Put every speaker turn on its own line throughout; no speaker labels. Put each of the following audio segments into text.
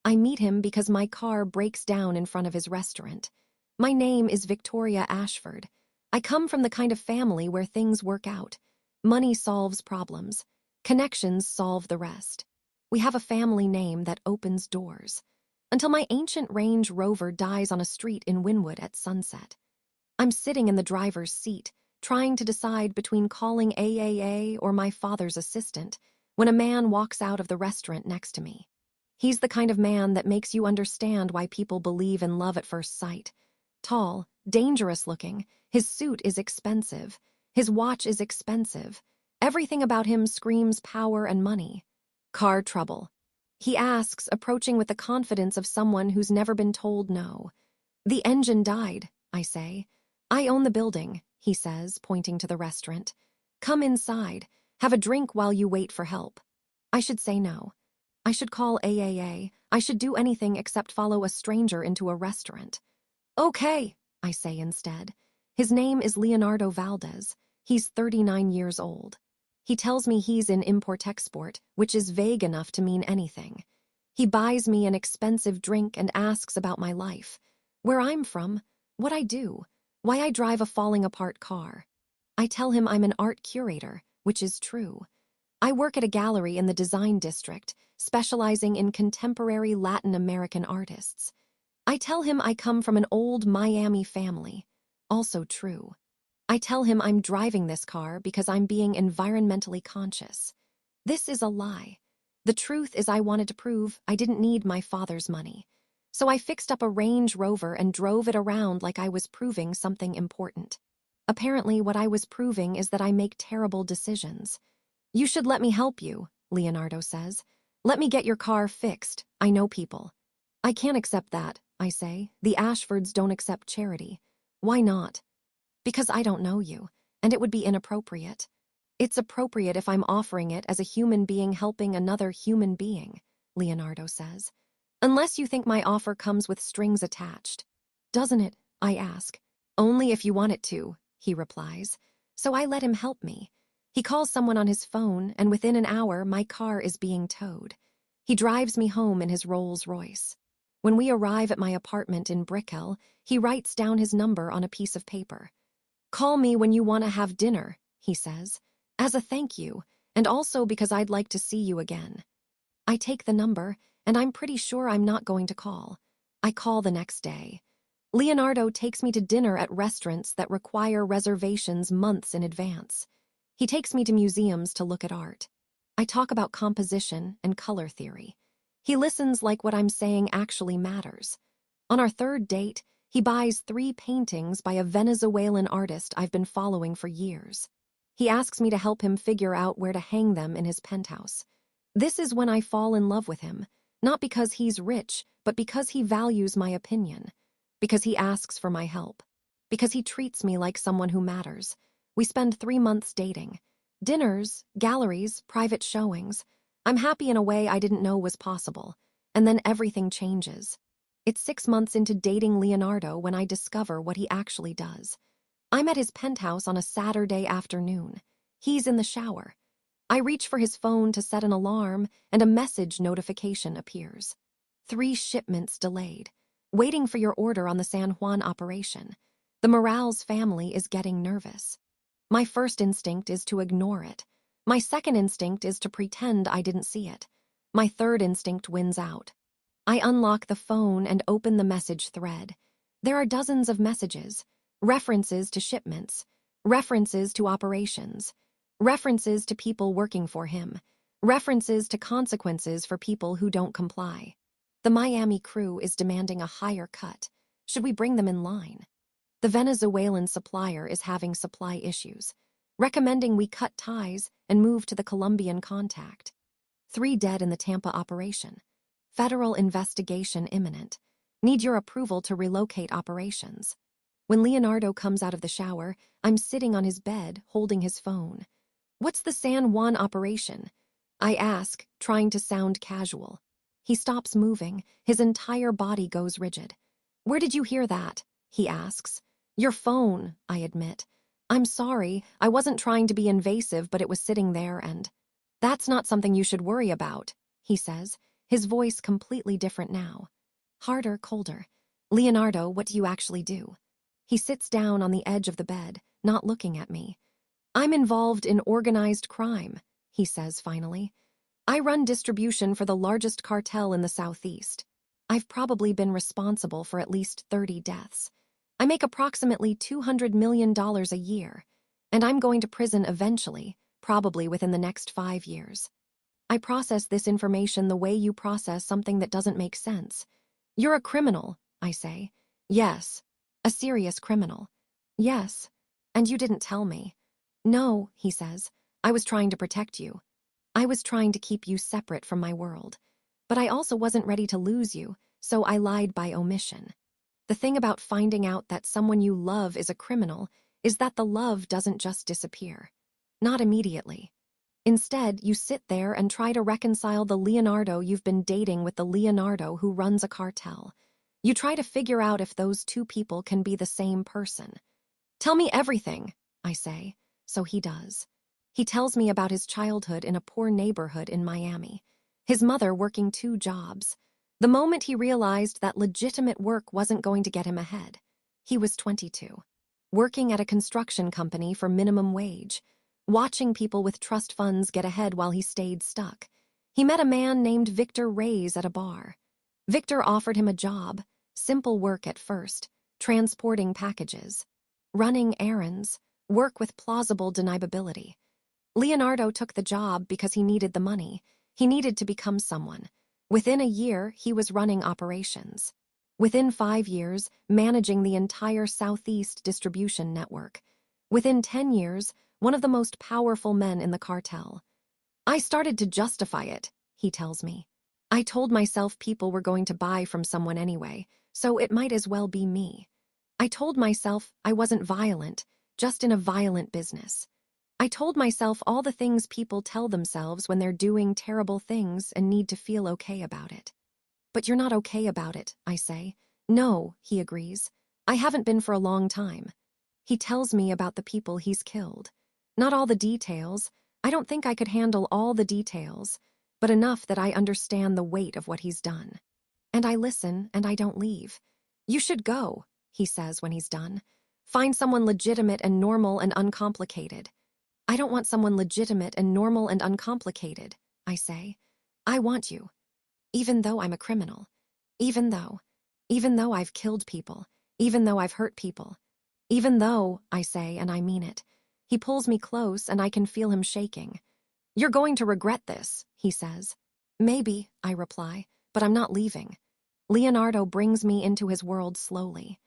I meet him because my car breaks down in front of his restaurant. My name is Victoria Ashford. I come from the kind of family where things work out. Money solves problems. Connections solve the rest. We have a family name that opens doors. Until my ancient Range Rover dies on a street in Wynwood at sunset. I'm sitting in the driver's seat, trying to decide between calling AAA or my father's assistant, when a man walks out of the restaurant next to me. He's the kind of man that makes you understand why people believe in love at first sight. Tall, dangerous looking, his suit is expensive, his watch is expensive. Everything about him screams power and money. Car trouble. He asks, approaching with the confidence of someone who's never been told no. The engine died, I say. I own the building, he says, pointing to the restaurant. Come inside. Have a drink while you wait for help. I should say no. I should call AAA. I should do anything except follow a stranger into a restaurant. Okay, I say instead. His name is Leonardo Valdez. He's 39 years old. He tells me he's in import-export, which is vague enough to mean anything. He buys me an expensive drink and asks about my life, where I'm from, what I do, why I drive a falling-apart car. I tell him I'm an art curator, which is true. I work at a gallery in the design district, specializing in contemporary Latin American artists. I tell him I come from an old Miami family, also true. I tell him I'm driving this car because I'm being environmentally conscious. This is a lie. The truth is I wanted to prove I didn't need my father's money. So I fixed up a Range Rover and drove it around like I was proving something important. Apparently, what I was proving is that I make terrible decisions. You should let me help you, Leonardo says. Let me get your car fixed. I know people. I can't accept that, I say. The Ashfords don't accept charity. Why not? Because I don't know you, and it would be inappropriate. It's appropriate if I'm offering it as a human being helping another human being, Leonardo says. Unless you think my offer comes with strings attached. Doesn't it? I ask. Only if you want it to, he replies. So I let him help me. He calls someone on his phone, and within an hour, my car is being towed. He drives me home in his Rolls-Royce. When we arrive at my apartment in Brickell, he writes down his number on a piece of paper. Call me when you want to have dinner, he says, as a thank you, and also because I'd like to see you again. I take the number, and I'm pretty sure I'm not going to call. I call the next day. Leonardo takes me to dinner at restaurants that require reservations months in advance. He takes me to museums to look at art. I talk about composition and color theory. He listens like what I'm saying actually matters. On our third date, he buys 3 paintings by a Venezuelan artist I've been following for years. He asks me to help him figure out where to hang them in his penthouse. This is when I fall in love with him, not because he's rich, but because he values my opinion, because he asks for my help, because he treats me like someone who matters. We spend 3 months dating. Dinners, galleries, private showings. I'm happy in a way I didn't know was possible. And then everything changes. It's 6 months into dating Leonardo when I discover what he actually does. I'm at his penthouse on a Saturday afternoon. He's in the shower. I reach for his phone to set an alarm, and a message notification appears. 3 shipments delayed. Waiting for your order on the San Juan operation. The Morales family is getting nervous. My first instinct is to ignore it. My second instinct is to pretend I didn't see it. My third instinct wins out. I unlock the phone and open the message thread. There are dozens of messages, references to shipments, references to operations, references to people working for him, references to consequences for people who don't comply. The Miami crew is demanding a higher cut. Should we bring them in line? The Venezuelan supplier is having supply issues, recommending we cut ties and move to the Colombian contact. 3 dead in the Tampa operation. Federal investigation imminent. Need your approval to relocate operations. When Leonardo comes out of the shower, I'm sitting on his bed, holding his phone. What's the San Juan operation? I ask, trying to sound casual. He stops moving. His entire body goes rigid. Where did you hear that? He asks. Your phone, I admit. I'm sorry, I wasn't trying to be invasive, but it was sitting there and... That's not something you should worry about, he says, his voice completely different now. Harder, colder. Leonardo, what do you actually do? He sits down on the edge of the bed, not looking at me. I'm involved in organized crime, he says finally. I run distribution for the largest cartel in the Southeast. I've probably been responsible for at least 30 deaths. I make approximately $200 million a year, and I'm going to prison eventually, probably within the next 5 years. I process this information the way you process something that doesn't make sense. You're a criminal, I say. Yes. A serious criminal. Yes. And you didn't tell me. No, he says. I was trying to protect you. I was trying to keep you separate from my world. But I also wasn't ready to lose you, so I lied by omission. The thing about finding out that someone you love is a criminal is that the love doesn't just disappear. Not immediately. Instead, you sit there and try to reconcile the Leonardo you've been dating with the Leonardo who runs a cartel. You try to figure out if those two people can be the same person. Tell me everything, I say, so he does. He tells me about his childhood in a poor neighborhood in Miami, his mother working 2 jobs. The moment he realized that legitimate work wasn't going to get him ahead, he was 22, working at a construction company for minimum wage, watching people with trust funds get ahead while he stayed stuck. He met a man named Victor Reyes at a bar. Victor offered him a job, simple work at first, transporting packages, running errands, work with plausible deniability. Leonardo took the job because he needed the money. He needed to become someone. Within a year, he was running operations. Within 5 years, managing the entire Southeast distribution network. Within 10 years, one of the most powerful men in the cartel. I started to justify it, he tells me. I told myself people were going to buy from someone anyway, so it might as well be me. I told myself I wasn't violent, just in a violent business. I told myself all the things people tell themselves when they're doing terrible things and need to feel okay about it. But you're not okay about it, I say. No, he agrees. I haven't been for a long time. He tells me about the people he's killed. Not all the details. I don't think I could handle all the details, but enough that I understand the weight of what he's done. And I listen, and I don't leave. You should go, he says when he's done. Find someone legitimate and normal and uncomplicated. I don't want someone legitimate and normal and uncomplicated, I say. I want you. Even though I'm a criminal. Even though I've killed people. Even though I've hurt people. Even though, I say, and I mean it. He pulls me close and I can feel him shaking. You're going to regret this, he says. Maybe, I reply, but I'm not leaving. Leonardo brings me into his world slowly.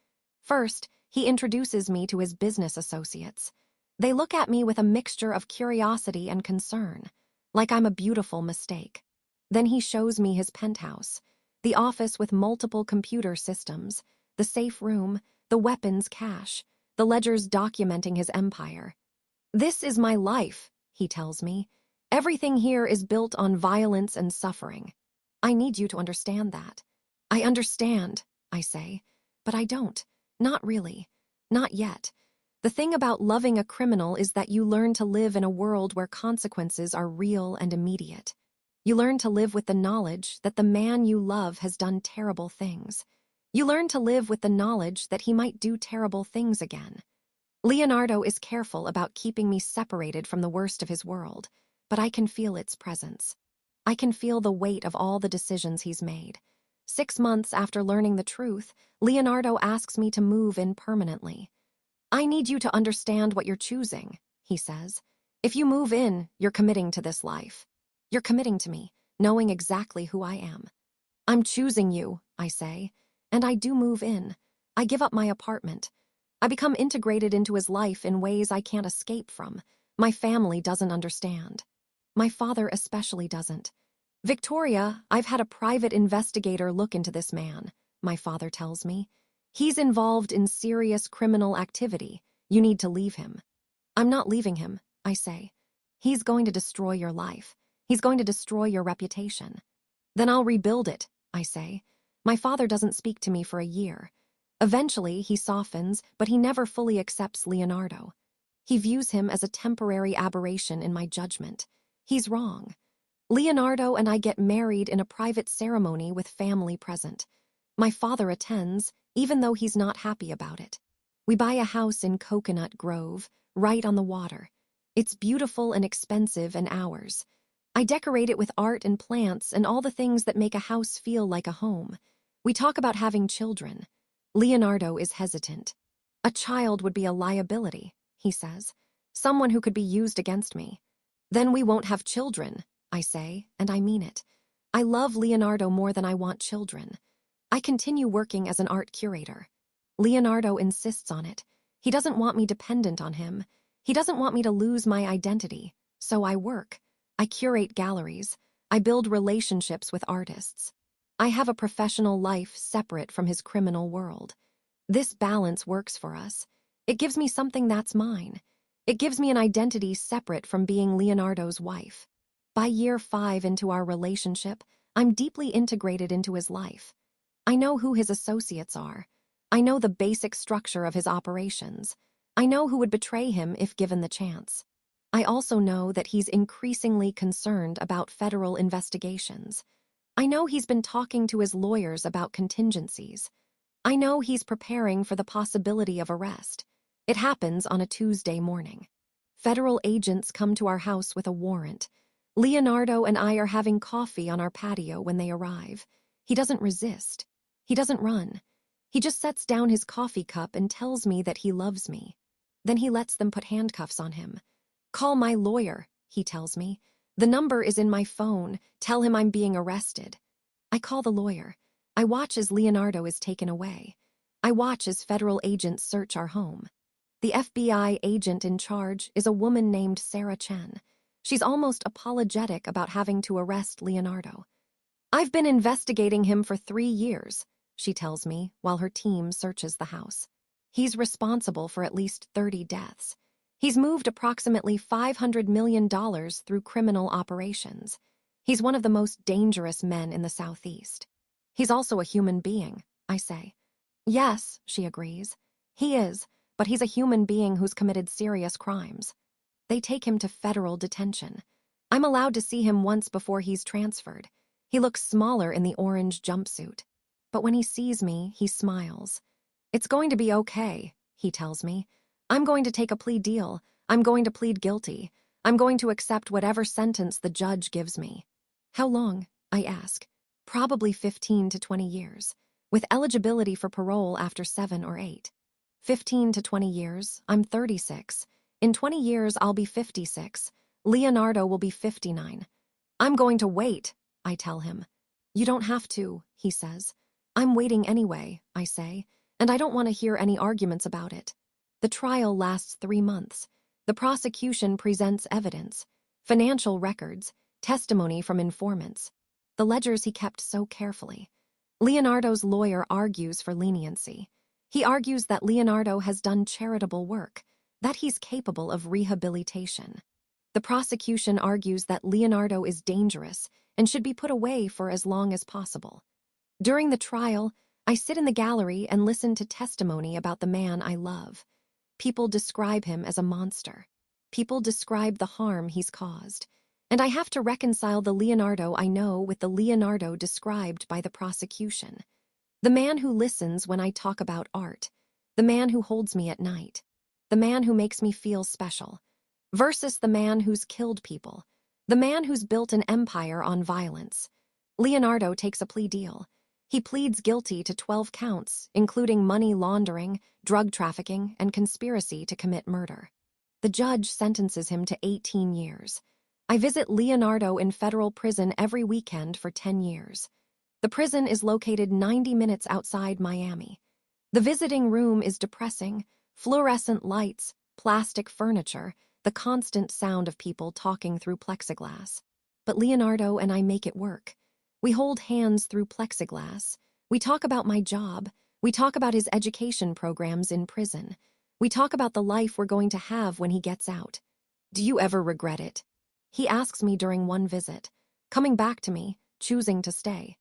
First, he introduces me to his business associates. They look at me with a mixture of curiosity and concern, like I'm a beautiful mistake. Then he shows me his penthouse, the office with multiple computer systems, the safe room, the weapons cache, the ledgers documenting his empire. This is my life, he tells me. Everything here is built on violence and suffering. I need you to understand that. I understand, I say, but I don't. Not really. Not yet. The thing about loving a criminal is that you learn to live in a world where consequences are real and immediate. You learn to live with the knowledge that the man you love has done terrible things. You learn to live with the knowledge that he might do terrible things again. Leonardo is careful about keeping me separated from the worst of his world, but I can feel its presence. I can feel the weight of all the decisions he's made. 6 months after learning the truth, Leonardo asks me to move in permanently. I need you to understand what you're choosing, he says. If you move in, you're committing to this life. You're committing to me, knowing exactly who I am. I'm choosing you, I say, and I do move in. I give up my apartment. I become integrated into his life in ways I can't escape from. My family doesn't understand. My father especially doesn't. Victoria, I've had a private investigator look into this man, my father tells me. He's involved in serious criminal activity. You need to leave him. I'm not leaving him, I say. He's going to destroy your life. He's going to destroy your reputation. Then I'll rebuild it, I say. My father doesn't speak to me for a year. Eventually, he softens, but he never fully accepts Leonardo. He views him as a temporary aberration in my judgment. He's wrong. Leonardo and I get married in a private ceremony with family present. My father attends, even though he's not happy about it. We buy a house in Coconut Grove, right on the water. It's beautiful and expensive and ours. I decorate it with art and plants and all the things that make a house feel like a home. We talk about having children. Leonardo is hesitant. A child would be a liability, he says. Someone who could be used against me. Then we won't have children, I say, and I mean it. I love Leonardo more than I want children. I continue working as an art curator. Leonardo insists on it. He doesn't want me dependent on him. He doesn't want me to lose my identity. So I work. I curate galleries. I build relationships with artists. I have a professional life separate from his criminal world. This balance works for us. It gives me something that's mine. It gives me an identity separate from being Leonardo's wife. By year 5 into our relationship, I'm deeply integrated into his life. I know who his associates are. I know the basic structure of his operations. I know who would betray him if given the chance. I also know that he's increasingly concerned about federal investigations. I know he's been talking to his lawyers about contingencies. I know he's preparing for the possibility of arrest. It happens on a Tuesday morning. Federal agents come to our house with a warrant. Leonardo and I are having coffee on our patio when they arrive. He doesn't resist. He doesn't run. He just sets down his coffee cup and tells me that he loves me. Then he lets them put handcuffs on him. Call my lawyer, he tells me. The number is in my phone. Tell him I'm being arrested. I call the lawyer. I watch as Leonardo is taken away. I watch as federal agents search our home. The FBI agent in charge is a woman named Sarah Chen. She's almost apologetic about having to arrest Leonardo. I've been investigating him for 3 years, she tells me, while her team searches the house. He's responsible for at least 30 deaths. He's moved approximately $500 million through criminal operations. He's one of the most dangerous men in the Southeast. He's also a human being, I say. Yes, she agrees. He is, but he's a human being who's committed serious crimes. They take him to federal detention. I'm allowed to see him once before he's transferred. He looks smaller in the orange jumpsuit. But when he sees me, he smiles. It's going to be okay, he tells me. I'm going to take a plea deal. I'm going to plead guilty. I'm going to accept whatever sentence the judge gives me. How long? I ask. Probably 15 to 20 years, with eligibility for parole after 7 or 8. 15 to 20 years, I'm 36. In 20 years, I'll be 56. Leonardo will be 59. I'm going to wait, I tell him. You don't have to, he says. I'm waiting anyway, I say, and I don't want to hear any arguments about it. The trial lasts 3 months. The prosecution presents evidence, financial records, testimony from informants, the ledgers he kept so carefully. Leonardo's lawyer argues for leniency. He argues that Leonardo has done charitable work, that he's capable of rehabilitation. The prosecution argues that Leonardo is dangerous and should be put away for as long as possible. During the trial, I sit in the gallery and listen to testimony about the man I love. People describe him as a monster. People describe the harm he's caused. And I have to reconcile the Leonardo I know with the Leonardo described by the prosecution. The man who listens when I talk about art. The man who holds me at night. The man who makes me feel special. Versus the man who's killed people. The man who's built an empire on violence. Leonardo takes a plea deal. He pleads guilty to 12 counts, including money laundering, drug trafficking, and conspiracy to commit murder. The judge sentences him to 18 years. I visit Leonardo in federal prison every weekend for 10 years. The prison is located 90 minutes outside Miami. The visiting room is depressing, fluorescent lights, plastic furniture, the constant sound of people talking through plexiglass. But Leonardo and I make it work. We hold hands through plexiglass. We talk about my job. We talk about his education programs in prison. We talk about the life we're going to have when he gets out. Do you ever regret it? He asks me during one visit, coming back to me, choosing to stay.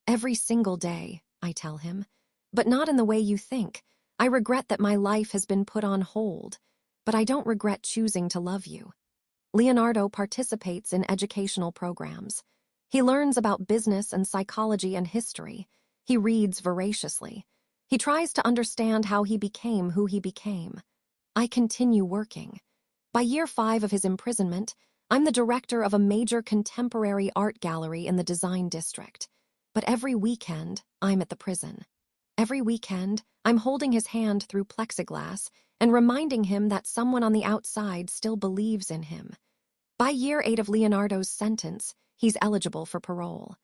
Every single day, I tell him. But not in the way you think. I regret that my life has been put on hold. But I don't regret choosing to love you. Leonardo participates in educational programs. He learns about business and psychology and history. He reads voraciously. He tries to understand how he became who he became. I continue working. By year 5 of his imprisonment, I'm the director of a major contemporary art gallery in the design district. But every weekend, I'm at the prison. Every weekend, I'm holding his hand through plexiglass and reminding him that someone on the outside still believes in him. By year 8 of Leonardo's sentence, he's eligible for parole.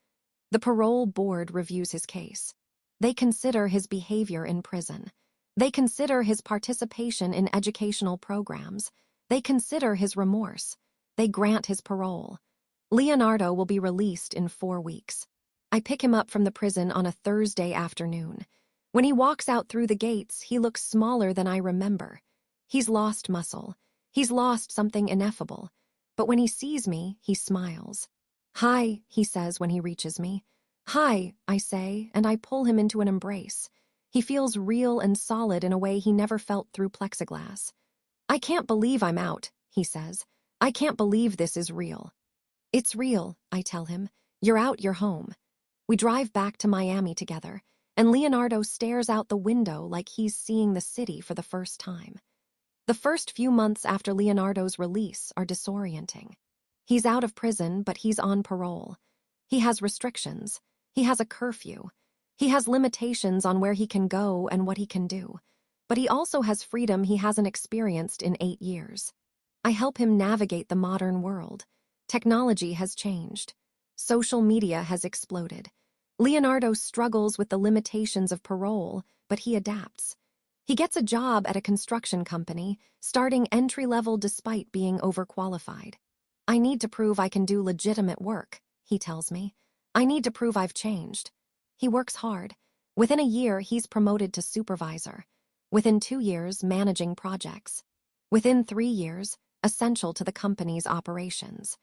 The parole board reviews his case. They consider his behavior in prison. They consider his participation in educational programs. They consider his remorse. They grant his parole. Leonardo will be released in 4 weeks. I pick him up from the prison on a Thursday afternoon. When he walks out through the gates, he looks smaller than I remember. He's lost muscle. He's lost something ineffable. But when he sees me, he smiles. "Hi," he says when he reaches me. "Hi," I say, and I pull him into an embrace. He feels real and solid in a way he never felt through plexiglass. "I can't believe I'm out," he says. "I can't believe this is real." "It's real," I tell him. "You're out, you're home." We drive back to Miami together, and Leonardo stares out the window like he's seeing the city for the first time. The first few months after Leonardo's release are disorienting. He's out of prison, but he's on parole. He has restrictions. He has a curfew. He has limitations on where he can go and what he can do. But he also has freedom he hasn't experienced in 8 years. I help him navigate the modern world. Technology has changed. Social media has exploded. Leonardo struggles with the limitations of parole, but he adapts. He gets a job at a construction company, starting entry-level despite being overqualified. "I need to prove I can do legitimate work," he tells me. "I need to prove I've changed." He works hard. Within a year, he's promoted to supervisor. Within 2 years, managing projects. Within 3 years, essential to the company's operations.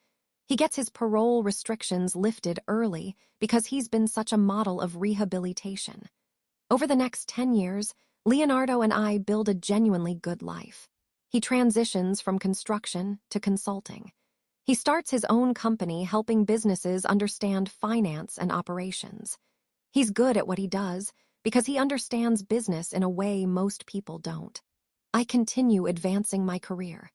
He gets his parole restrictions lifted early because he's been such a model of rehabilitation. Over the next 10 years, Leonardo and I build a genuinely good life. He transitions from construction to consulting. He starts his own company helping businesses understand finance and operations. He's good at what he does because he understands business in a way most people don't. I continue advancing my career.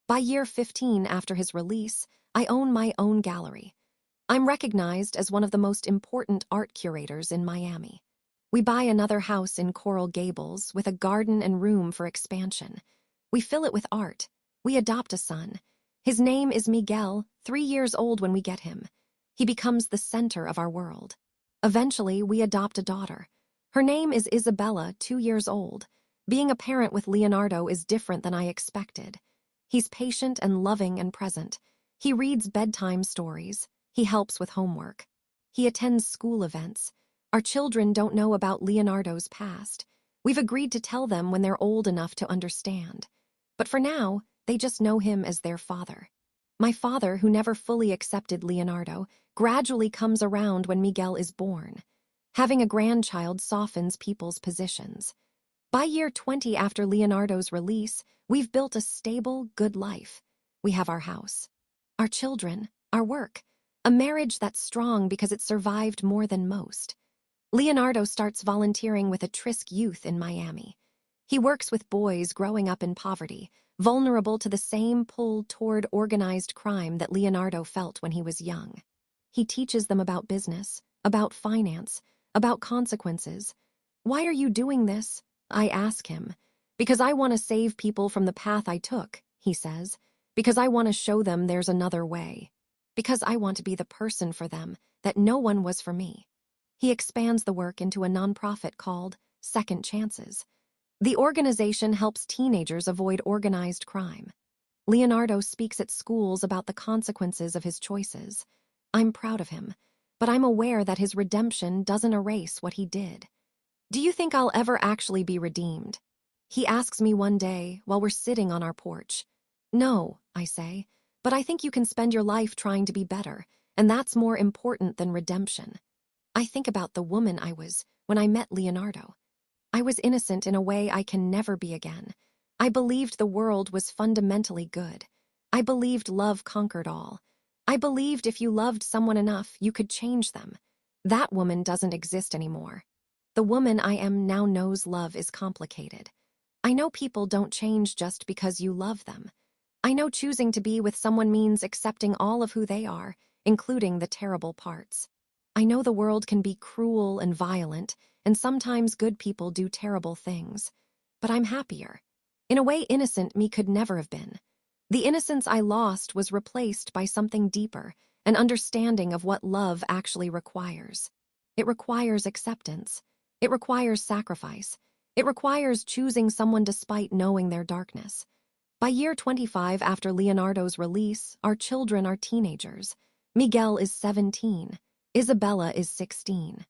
By year 15 after his release, I own my own gallery. I'm recognized as one of the most important art curators in Miami. We buy another house in Coral Gables with a garden and room for expansion. We fill it with art. We adopt a son. His name is Miguel, 3 years old when we get him. He becomes the center of our world. Eventually, we adopt a daughter. Her name is Isabella, 2 years old. Being a parent with Leonardo is different than I expected. He's patient and loving and present. He reads bedtime stories. He helps with homework. He attends school events. Our children don't know about Leonardo's past. We've agreed to tell them when they're old enough to understand. But for now, they just know him as their father. My father, who never fully accepted Leonardo, gradually comes around when Miguel is born. Having a grandchild softens people's positions. By year 20 after Leonardo's release, we've built a stable, good life. We have our house, our children, our work, a marriage that's strong because it survived more than most. Leonardo starts volunteering with a Trisk youth in Miami. He works with boys growing up in poverty, vulnerable to the same pull toward organized crime that Leonardo felt when he was young. He teaches them about business, about finance, about consequences. "Why are you doing this?" I ask him. "Because I want to save people from the path I took," he says. "Because I want to show them there's another way. Because I want to be the person for them that no one was for me." He expands the work into a nonprofit called Second Chances. The organization helps teenagers avoid organized crime. Leonardo speaks at schools about the consequences of his choices. I'm proud of him, but I'm aware that his redemption doesn't erase what he did. "Do you think I'll ever actually be redeemed?" He asks me one day while we're sitting on our porch. "No," I say, "but I think you can spend your life trying to be better, and that's more important than redemption." I think about the woman I was when I met Leonardo. I was innocent in a way I can never be again. I believed the world was fundamentally good. I believed love conquered all. I believed if you loved someone enough, you could change them. That woman doesn't exist anymore. The woman I am now knows love is complicated. I know people don't change just because you love them. I know choosing to be with someone means accepting all of who they are, including the terrible parts. I know the world can be cruel and violent, and sometimes good people do terrible things. But I'm happier. In a way, innocent me could never have been. The innocence I lost was replaced by something deeper, an understanding of what love actually requires. It requires acceptance. It requires sacrifice. It requires choosing someone despite knowing their darkness. By year 25 after Leonardo's release, our children are teenagers. Miguel is 17. Isabella is 16.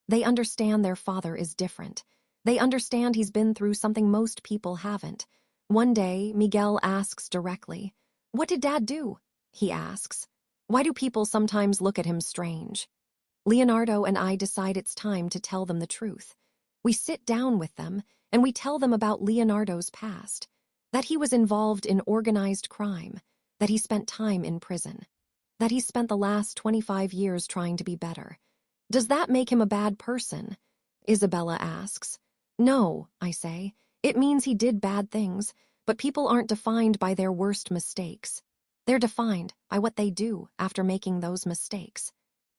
They understand their father is different. They understand he's been through something most people haven't. One day, Miguel asks directly, "What did Dad do?" He asks. "Why do people sometimes look at him strange?" Leonardo and I decide it's time to tell them the truth. We sit down with them, and we tell them about Leonardo's past. That he was involved in organized crime, that he spent time in prison, that he spent the last 25 years trying to be better. Does that make him a bad person? Isabella asks. No, I say. It means he did bad things, but people aren't defined by their worst mistakes. They're defined by what they do after making those mistakes.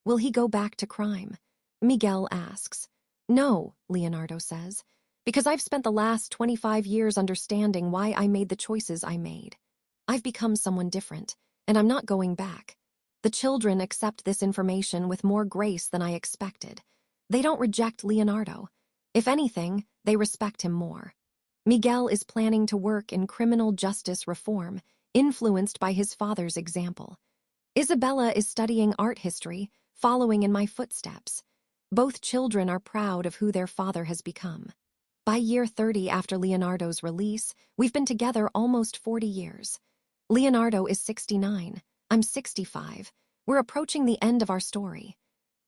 Will he go back to crime? Miguel asks. No, Leonardo says. Because I've spent the last 25 years understanding why I made the choices I made. I've become someone different, and I'm not going back. The children accept this information with more grace than I expected. They don't reject Leonardo. If anything, they respect him more. Miguel is planning to work in criminal justice reform, influenced by his father's example. Isabella is studying art history, following in my footsteps. Both children are proud of who their father has become. By year 30 after Leonardo's release, we've been together almost 40 years. Leonardo is 69. I'm 65. We're approaching the end of our story.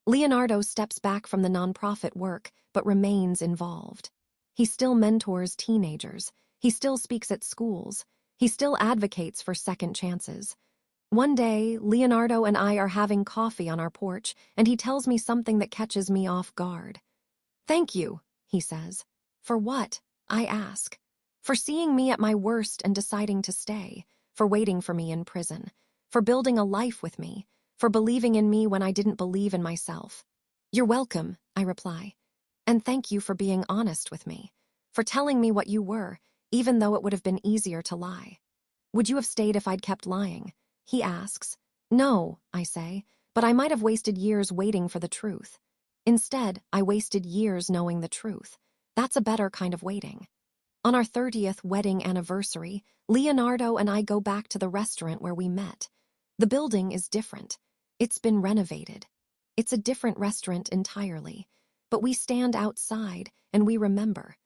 Leonardo steps back from the nonprofit work, but remains involved. He still mentors teenagers. He still speaks at schools. He still advocates for second chances. One day, Leonardo and I are having coffee on our porch, and he tells me something that catches me off guard. "Thank you," he says. "For what?" I ask. "For seeing me at my worst and deciding to stay, for waiting for me in prison, for building a life with me, for believing in me when I didn't believe in myself." "You're welcome," I reply. "And thank you for being honest with me, for telling me what you were, even though it would have been easier to lie." "Would you have stayed if I'd kept lying?" he asks. "No," I say, "but I might have wasted years waiting for the truth. Instead, I wasted years knowing the truth. That's a better kind of waiting." On our 30th wedding anniversary, Leonardo and I go back to the restaurant where we met. The building is different. It's been renovated. It's a different restaurant entirely. But we stand outside and we remember.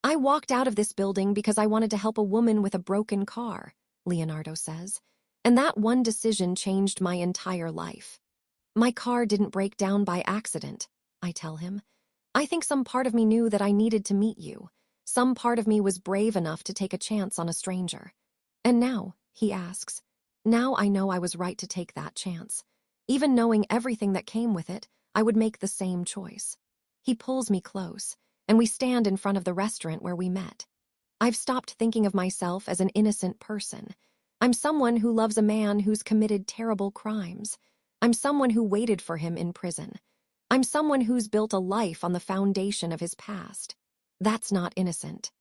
"I walked out of this building because I wanted to help a woman with a broken car," Leonardo says. "And that one decision changed my entire life." "My car didn't break down by accident," I tell him. "I think some part of me knew that I needed to meet you. Some part of me was brave enough to take a chance on a stranger." "And now," he asks, "now I know I was right to take that chance. Even knowing everything that came with it, I would make the same choice." He pulls me close, and we stand in front of the restaurant where we met. I've stopped thinking of myself as an innocent person. I'm someone who loves a man who's committed terrible crimes. I'm someone who waited for him in prison. I'm someone who's built a life on the foundation of his past. That's not innocent.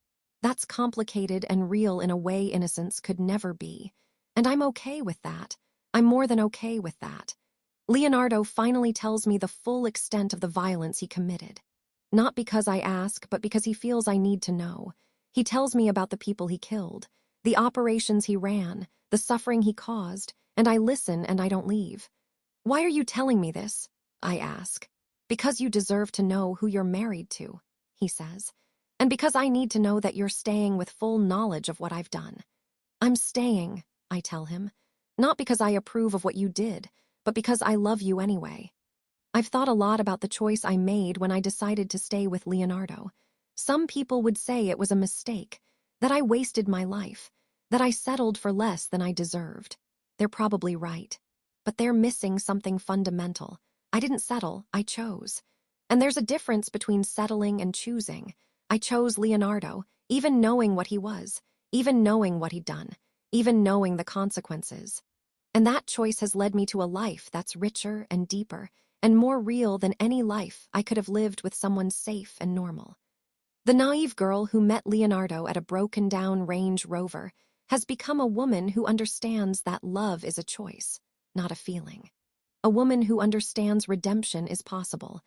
That's complicated and real in a way innocence could never be. And I'm okay with that. I'm more than okay with that. Leonardo finally tells me the full extent of the violence he committed. Not because I ask, but because he feels I need to know. He tells me about the people he killed, the operations he ran, the suffering he caused, and I listen and I don't leave. "Why are you telling me this?" I ask. "Because you deserve to know who you're married to," he says. "And because I need to know that you're staying with full knowledge of what I've done." "I'm staying," I tell him. "Not because I approve of what you did, but because I love you anyway." I've thought a lot about the choice I made when I decided to stay with Leonardo. Some people would say it was a mistake, that I wasted my life, that I settled for less than I deserved. They're probably right. But they're missing something fundamental. I didn't settle, I chose. And there's a difference between settling and choosing. I chose Leonardo, even knowing what he was, even knowing what he'd done, even knowing the consequences. And that choice has led me to a life that's richer and deeper and more real than any life I could have lived with someone safe and normal. The naive girl who met Leonardo at a broken-down Range Rover has become a woman who understands that love is a choice, not a feeling. A woman who understands redemption is possible.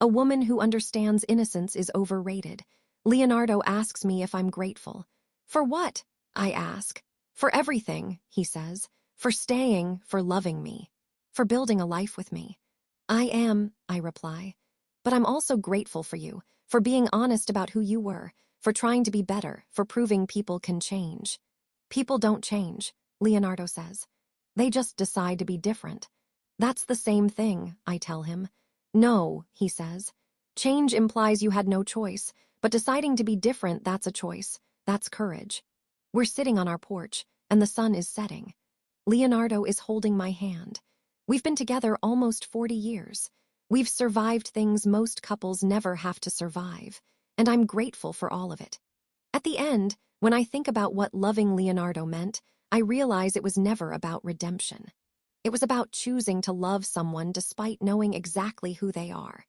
A woman who understands innocence is overrated. Leonardo asks me if I'm grateful. For what? I ask. For everything, he says. For staying, for loving me. For building a life with me. I am, I reply. But I'm also grateful for you, for being honest about who you were, for trying to be better, for proving people can change. People don't change, Leonardo says. They just decide to be different. That's the same thing, I tell him. No, he says. Change implies you had no choice, but deciding to be different, that's a choice. That's courage. We're sitting on our porch, and the sun is setting. Leonardo is holding my hand. We've been together almost 40 years. We've survived things most couples never have to survive, and I'm grateful for all of it. At the end, when I think about what loving Leonardo meant, I realize it was never about redemption. It was about choosing to love someone despite knowing exactly who they are.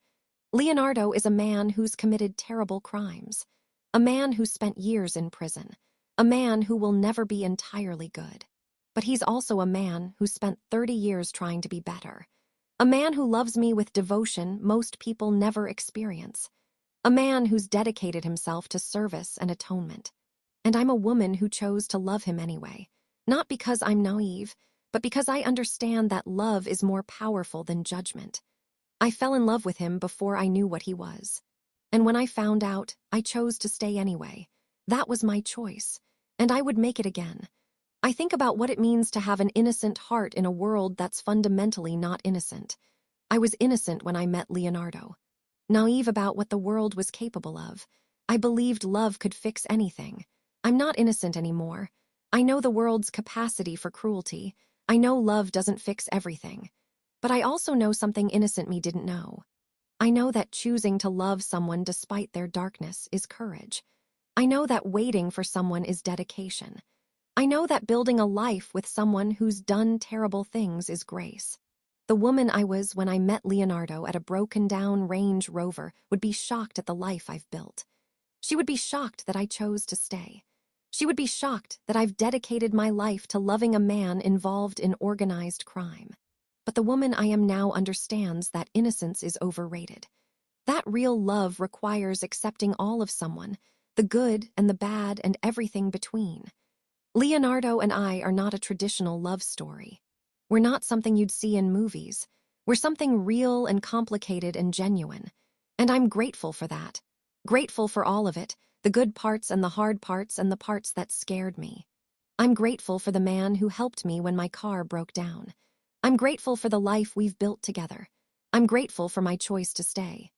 Leonardo is a man who's committed terrible crimes, a man who spent years in prison, a man who will never be entirely good. But he's also a man who spent 30 years trying to be better, a man who loves me with devotion most people never experience, a man who's dedicated himself to service and atonement. And I'm a woman who chose to love him anyway, not because I'm naive, but because I understand that love is more powerful than judgment. I fell in love with him before I knew what he was. And when I found out, I chose to stay anyway. That was my choice, and I would make it again. I think about what it means to have an innocent heart in a world that's fundamentally not innocent. I was innocent when I met Leonardo. Naive about what the world was capable of. I believed love could fix anything. I'm not innocent anymore. I know the world's capacity for cruelty. I know love doesn't fix everything. But I also know something innocent me didn't know. I know that choosing to love someone despite their darkness is courage. I know that waiting for someone is dedication. I know that building a life with someone who's done terrible things is grace. The woman I was when I met Leonardo at a broken-down Range Rover would be shocked at the life I've built. She would be shocked that I chose to stay. She would be shocked that I've dedicated my life to loving a man involved in organized crime. But the woman I am now understands that innocence is overrated. That real love requires accepting all of someone, the good and the bad and everything between. Leonardo and I are not a traditional love story. We're not something you'd see in movies. We're something real and complicated and genuine. And I'm grateful for that. Grateful for all of it, the good parts and the hard parts and the parts that scared me. I'm grateful for the man who helped me when my car broke down. I'm grateful for the life we've built together. I'm grateful for my choice to stay.